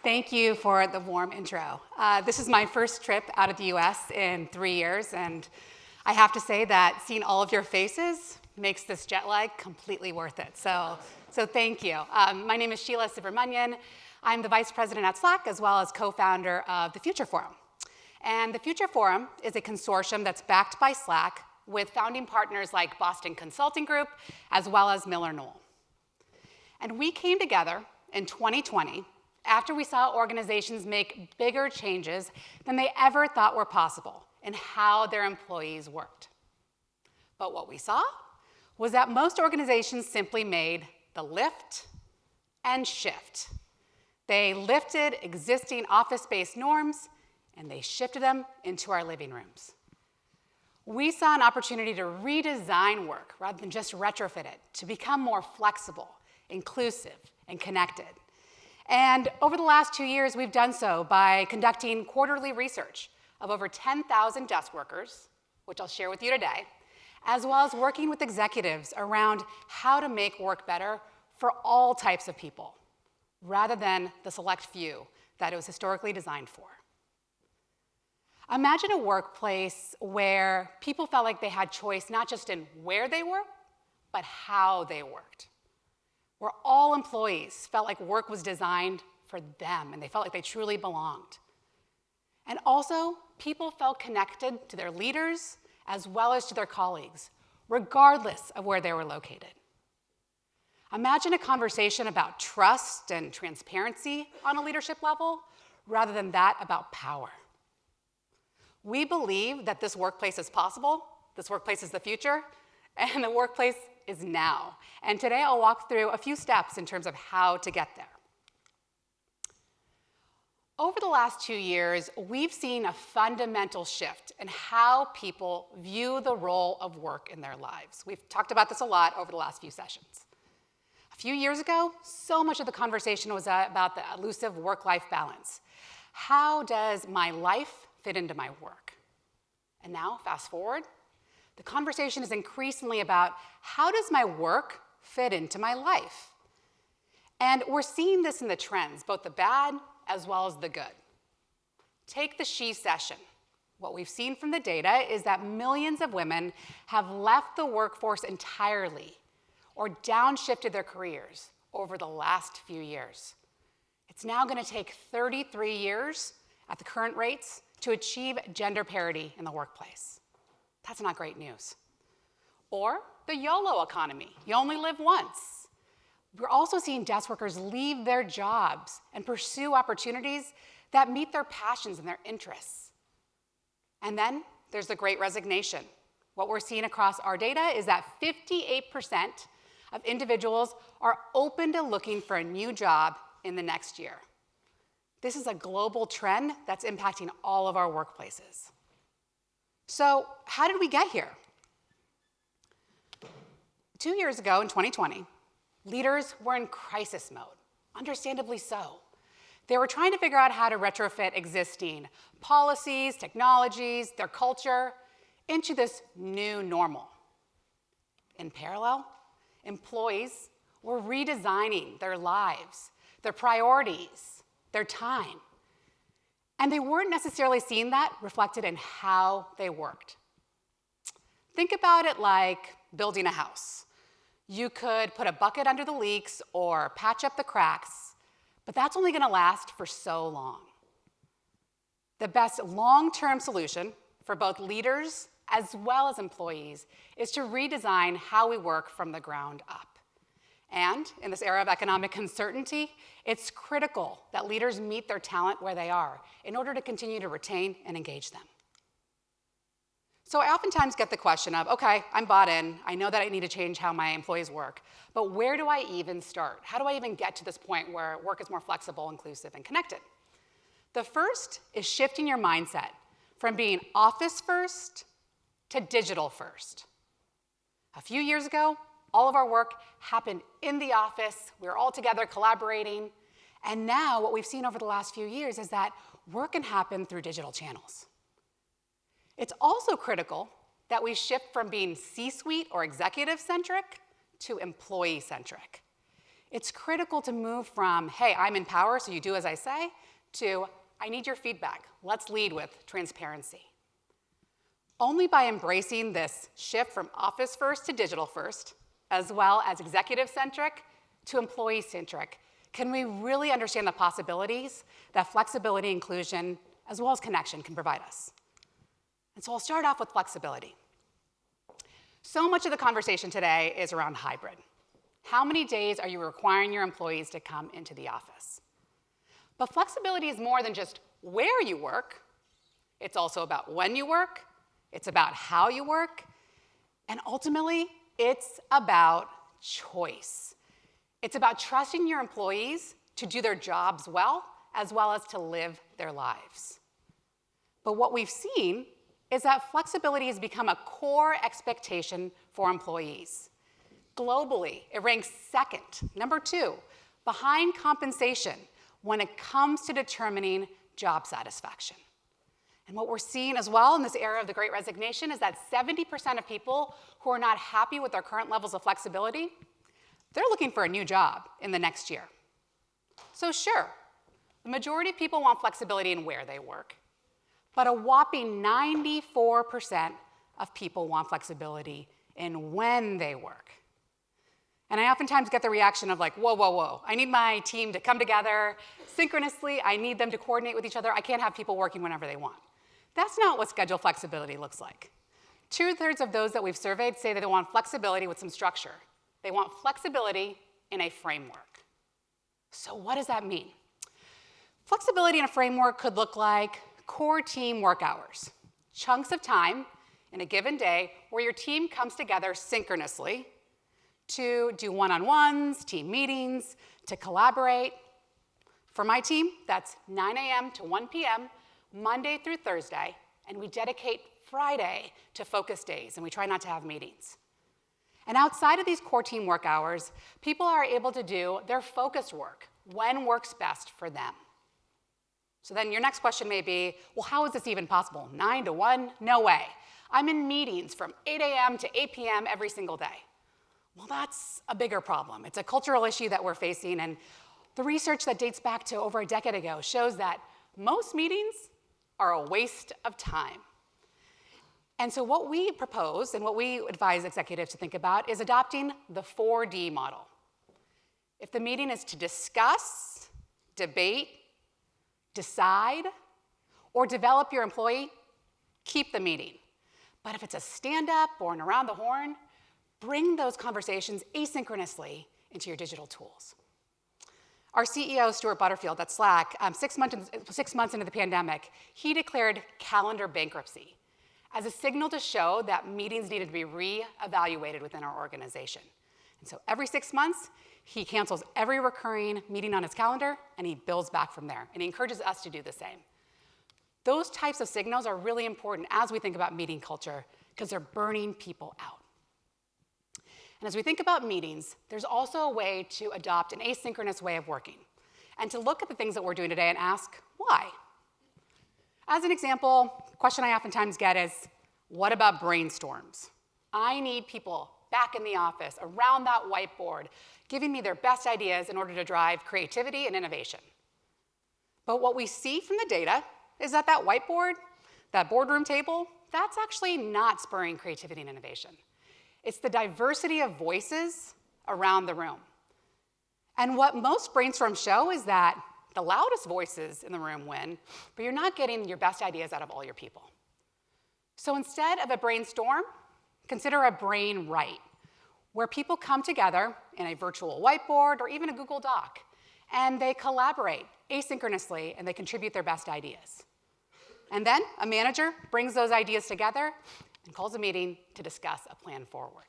Thank you for the warm intro. This is my first trip out of the US in 3 years, and I have to say that seeing all of your faces makes this jet lag completely worth it. So thank you. My name is Sheela Subramanian. I'm the vice president at Slack, as well as co-founder of the Future Forum. And the Future Forum is a consortium that's backed by Slack with founding partners like Boston Consulting Group, as well as Miller Knoll. And we came together in 2020 after we saw organizations make bigger changes than they ever thought were possible in how their employees worked. But what we saw was that most organizations simply made the lift and shift. They lifted existing office-based norms and they shifted them into our living rooms. We saw an opportunity to redesign work rather than just retrofit it, to become more flexible, inclusive, and connected. And over the last 2 years, we've done so by conducting quarterly research of over 10,000 desk workers, which I'll share with you today, as well as working with executives around how to make work better for all types of people, rather than the select few that it was historically designed for. Imagine a workplace where people felt like they had choice not just in where they worked, but how they worked. Where all employees felt like work was designed for them and they felt like they truly belonged. And also, people felt connected to their leaders as well as to their colleagues, regardless of where they were located. Imagine a conversation about trust and transparency on a leadership level rather than that about power. We believe that this workplace is possible, this workplace is the future, and the workplace is now. And today I'll walk through a few steps in terms of how to get there. Over the last 2 years, we've seen a fundamental shift in how people view the role of work in their lives. We've talked about this a lot over the last few sessions. A few years ago, so much of the conversation was about the elusive work-life balance. How does my life fit into my work? And now, fast forward, the conversation is increasingly about how does my work fit into my life? And we're seeing this in the trends, both the bad as well as the good. Take the She session. What we've seen from the data is that millions of women have left the workforce entirely or downshifted their careers over the last few years. It's now going to take 33 years at the current rates to achieve gender parity in the workplace. That's not great news. Or the YOLO economy, you only live once. We're also seeing desk workers leave their jobs and pursue opportunities that meet their passions and their interests. And then there's the great resignation. What we're seeing across our data is that 58% of individuals are open to looking for a new job in the next year. This is a global trend that's impacting all of our workplaces. So how did we get here? 2 years ago, in 2020, leaders were in crisis mode, understandably so. They were trying to figure out how to retrofit existing policies, technologies, their culture into this new normal. In parallel, employees were redesigning their lives, their priorities, their time. And they weren't necessarily seeing that reflected in how they worked. Think about it like building a house. You could put a bucket under the leaks or patch up the cracks, but that's only going to last for so long. The best long-term solution for both leaders as well as employees is to redesign how we work from the ground up. And in this era of economic uncertainty, it's critical that leaders meet their talent where they are in order to continue to retain and engage them. So I oftentimes get the question of, okay, I'm bought in. I know that I need to change how my employees work, but where do I even start? How do I even get to this point where work is more flexible, inclusive, and connected? The first is shifting your mindset from being office first to digital first. A few years ago, all of our work happened in the office. We were all together collaborating. And now what we've seen over the last few years is that work can happen through digital channels. It's also critical that we shift from being C-suite or executive-centric to employee-centric. It's critical to move from, hey, I'm in power, so you do as I say, to, I need your feedback. Let's lead with transparency. Only by embracing this shift from office first to digital first, as well as executive-centric to employee-centric, can we really understand the possibilities that flexibility, inclusion, as well as connection can provide us. And so I'll start off with flexibility. So much of the conversation today is around hybrid. How many days are you requiring your employees to come into the office? But flexibility is more than just where you work. It's also about when you work. It's about how you work. And ultimately, it's about choice. It's about trusting your employees to do their jobs well as to live their lives. But what we've seen is that flexibility has become a core expectation for employees. Globally, it ranks second, number 2, behind compensation when it comes to determining job satisfaction. And what we're seeing as well in this era of the Great Resignation is that 70% of people who are not happy with their current levels of flexibility, they're looking for a new job in the next year. So sure, the majority of people want flexibility in where they work, but a whopping 94% of people want flexibility in when they work. And I oftentimes get the reaction of like, whoa, whoa, whoa. I need my team to come together synchronously. I need them to coordinate with each other. I can't have people working whenever they want. That's not what schedule flexibility looks like. 2/3 of those that we've surveyed say that they want flexibility with some structure. They want flexibility in a framework. So what does that mean? Flexibility in a framework could look like core team work hours, chunks of time in a given day where your team comes together synchronously to do one-on-ones, team meetings, to collaborate. For my team, that's 9 a.m. to 1 p.m., Monday through Thursday, and we dedicate Friday to focus days, and we try not to have meetings. And outside of these core team work hours, people are able to do their focused work when works best for them. So then your next question may be, well, how is this even possible? 9 to 1? No way. I'm in meetings from 8 a.m. to 8 p.m. every single day. Well, that's a bigger problem. It's a cultural issue that we're facing, and the research that dates back to over a decade ago shows that most meetings are a waste of time. And so what we propose and what we advise executives to think about is adopting the 4D model. If the meeting is to discuss, debate, decide, or develop your employee, keep the meeting. But if it's a stand-up or an around the horn, bring those conversations asynchronously into your digital tools. Our CEO, Stuart Butterfield at Slack, 6 months into the pandemic, he declared calendar bankruptcy as a signal to show that meetings needed to be re-evaluated within our organization. And so every 6 months, he cancels every recurring meeting on his calendar, and he builds back from there. And he encourages us to do the same. Those types of signals are really important as we think about meeting culture because they're burning people out. And as we think about meetings, there's also a way to adopt an asynchronous way of working and to look at the things that we're doing today and ask, why? As an example, the question I oftentimes get is, what about brainstorms? I need people back in the office, around that whiteboard, giving me their best ideas in order to drive creativity and innovation. But what we see from the data is that that whiteboard, that boardroom table, that's actually not spurring creativity and innovation. It's the diversity of voices around the room. And what most brainstorms show is that the loudest voices in the room win, but you're not getting your best ideas out of all your people. So instead of a brainstorm, consider a brain write, where people come together in a virtual whiteboard or even a Google Doc, and they collaborate asynchronously and they contribute their best ideas. And then a manager brings those ideas together and calls a meeting to discuss a plan forward.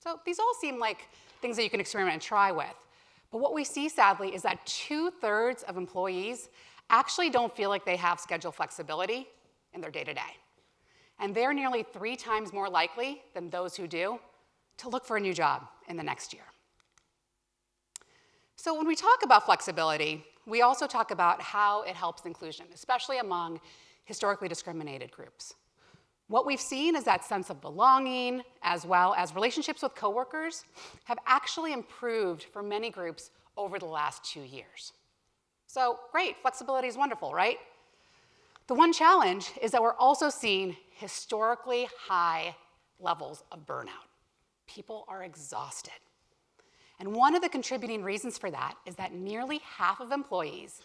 So these all seem like things that you can experiment and try with. But what we see, sadly, is that 2/3 of employees actually don't feel like they have schedule flexibility in their day-to-day. And they're nearly 3 times more likely than those who do to look for a new job in the next year. So when we talk about flexibility, we also talk about how it helps inclusion, especially among historically discriminated groups. What we've seen is that sense of belonging, as well as relationships with coworkers, have actually improved for many groups over the last 2 years. So great, flexibility is wonderful, right? The one challenge is that we're also seeing historically high levels of burnout. People are exhausted. And one of the contributing reasons for that is that nearly half of employees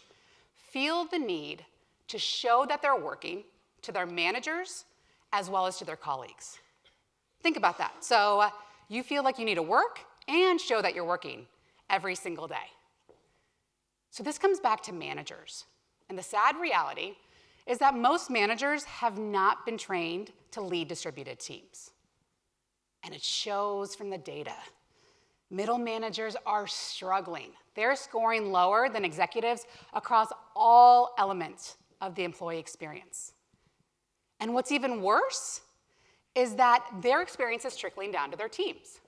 feel the need to show that they're working to their managers as well as to their colleagues. Think about that. So you feel like you need to work and show that you're working every single day. So this comes back to managers. And the sad reality is that most managers have not been trained to lead distributed teams. And it shows from the data. Middle managers are struggling. They're scoring lower than executives across all elements of the employee experience. And what's even worse is that their experience is trickling down to their teams.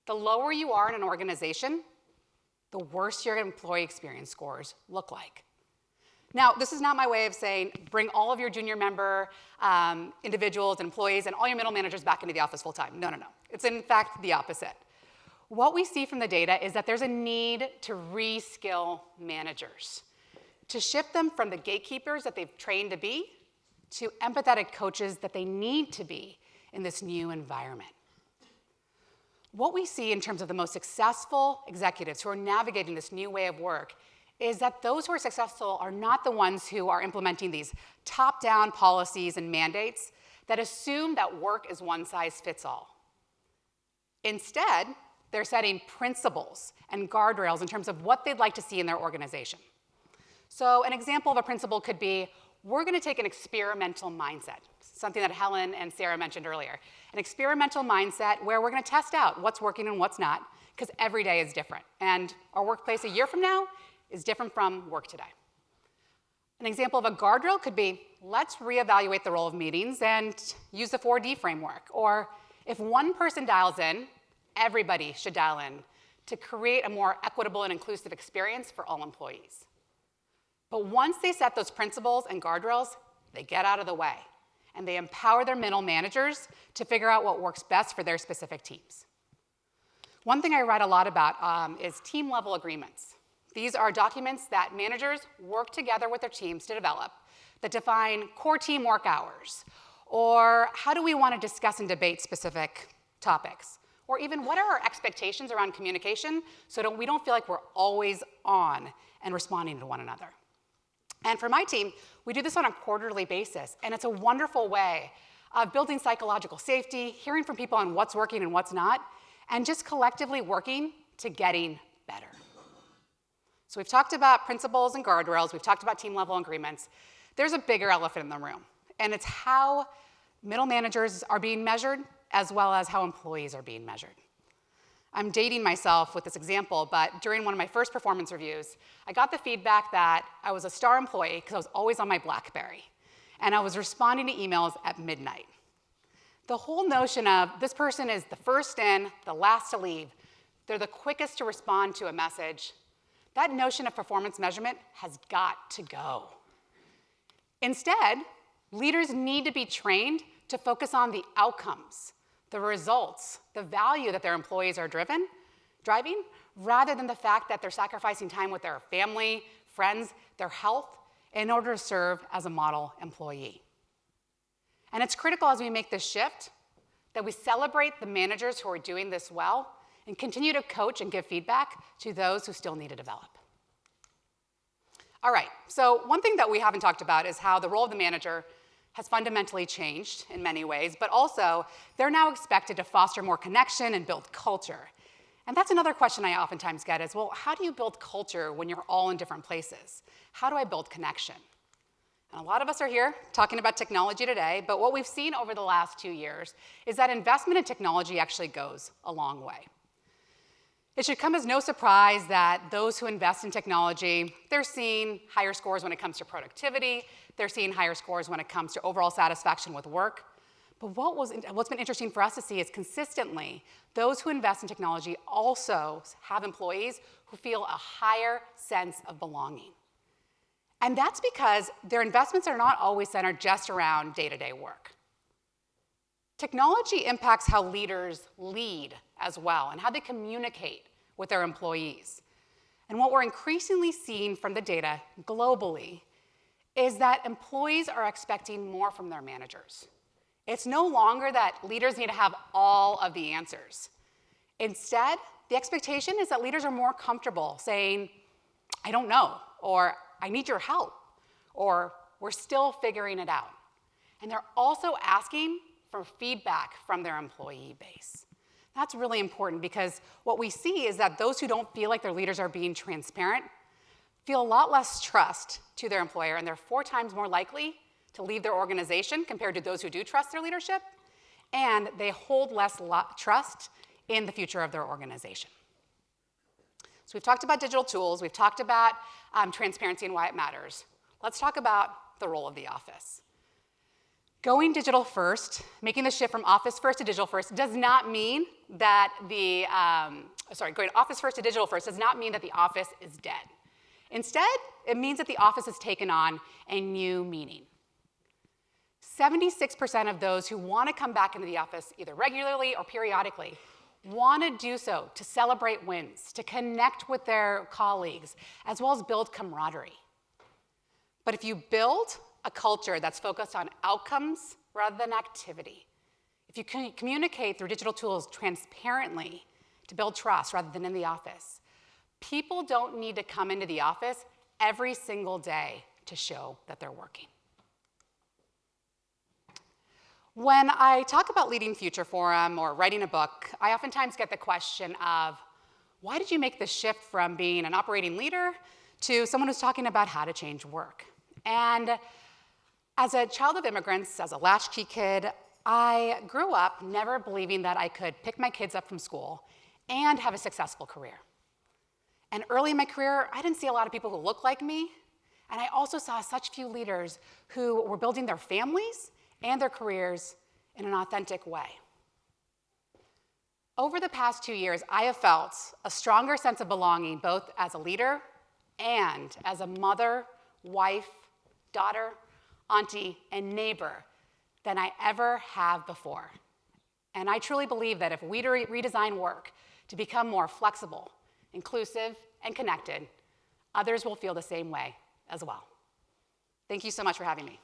The lower you are in an organization, the worse your employee experience scores look like. Now, this is not my way of saying bring all of your junior member individuals, employees, and all your middle managers back into the office full time. No, no, no. It's in fact the opposite. What we see from the data is that there's a need to reskill managers, to shift them from the gatekeepers that they've trained to be to empathetic coaches that they need to be in this new environment. What we see in terms of the most successful executives who are navigating this new way of work is that those who are successful are not the ones who are implementing these top-down policies and mandates that assume that work is one size fits all. Instead, they're setting principles and guardrails in terms of what they'd like to see in their organization. So an example of a principle could be, we're going to take an experimental mindset, something that Helen and Sarah mentioned earlier. An experimental mindset where we're going to test out what's working and what's not, because every day is different. And our workplace a year from now is different from work today. An example of a guardrail could be, let's reevaluate the role of meetings and use the 4D framework. Or if one person dials in, everybody should dial in to create a more equitable and inclusive experience for all employees. But once they set those principles and guardrails, they get out of the way, and they empower their middle managers to figure out what works best for their specific teams. One thing I write a lot about is team-level agreements. These are documents that managers work together with their teams to develop that define core team work hours, or how do we want to discuss and debate specific topics, or even what are our expectations around communication so we don't feel like we're always on and responding to one another. And for my team, we do this on a quarterly basis, and it's a wonderful way of building psychological safety, hearing from people on what's working and what's not, and just collectively working to getting better. So we've talked about principles and guardrails, we've talked about team-level agreements. There's a bigger elephant in the room, and it's how middle managers are being measured as well as how employees are being measured. I'm dating myself with this example, but during one of my first performance reviews, I got the feedback that I was a star employee because I was always on my BlackBerry, and I was responding to emails at midnight. The whole notion of this person is the first in, the last to leave, they're the quickest to respond to a message, that notion of performance measurement has got to go. Instead, leaders need to be trained to focus on the outcomes, the results, the value that their employees are driving, rather than the fact that they're sacrificing time with their family, friends, their health, in order to serve as a model employee. And it's critical as we make this shift that we celebrate the managers who are doing this well and continue to coach and give feedback to those who still need to develop. All right, so one thing that we haven't talked about is how the role of the manager has fundamentally changed in many ways, but also they're now expected to foster more connection and build culture. And that's another question I oftentimes get is, well, how do you build culture when you're all in different places? How do I build connection? And a lot of us are here talking about technology today, but what we've seen over the last 2 years is that investment in technology actually goes a long way. It should come as no surprise that those who invest in technology, they're seeing higher scores when it comes to productivity, they're seeing higher scores when it comes to overall satisfaction with work. But what's been interesting for us to see is consistently, those who invest in technology also have employees who feel a higher sense of belonging. And that's because their investments are not always centered just around day-to-day work. technology impacts how leaders lead as well and how they communicate with their employees. And what we're increasingly seeing from the data globally is that employees are expecting more from their managers. It's no longer that leaders need to have all of the answers. Instead, the expectation is that leaders are more comfortable saying, I don't know, or I need your help, or we're still figuring it out. And they're also asking for feedback from their employee base. That's really important because what we see is that those who don't feel like their leaders are being transparent feel a lot less trust to their employer, and they're 4 times more likely to leave their organization compared to those who do trust their leadership, and they hold less trust in the future of their organization. So we've talked about digital tools, we've talked about transparency and why it matters. Let's talk about the role of the office. Going digital first, making the shift from office first to digital first does not mean that going office first to digital first does not mean that the office is dead. Instead, it means that the office has taken on a new meaning. 76% of those who want to come back into the office, either regularly or periodically, want to do so to celebrate wins, to connect with their colleagues, as well as build camaraderie. But if you build a culture that's focused on outcomes rather than activity, if you can communicate through digital tools transparently to build trust rather than in the office, people don't need to come into the office every single day to show that they're working. When I talk about leading Future Forum or writing a book, I oftentimes get the question of, why did you make the shift from being an operating leader to someone who's talking about how to change work? And as a child of immigrants, as a latchkey kid, I grew up never believing that I could pick my kids up from school and have a successful career. And early in my career, I didn't see a lot of people who looked like me, and I also saw such few leaders who were building their families and their careers in an authentic way. Over the past 2 years, I have felt a stronger sense of belonging both as a leader and as a mother, wife, daughter, auntie, and neighbor than I ever have before. And I truly believe that if we redesign work to become more flexible, inclusive, and connected, others will feel the same way as well. Thank you so much for having me.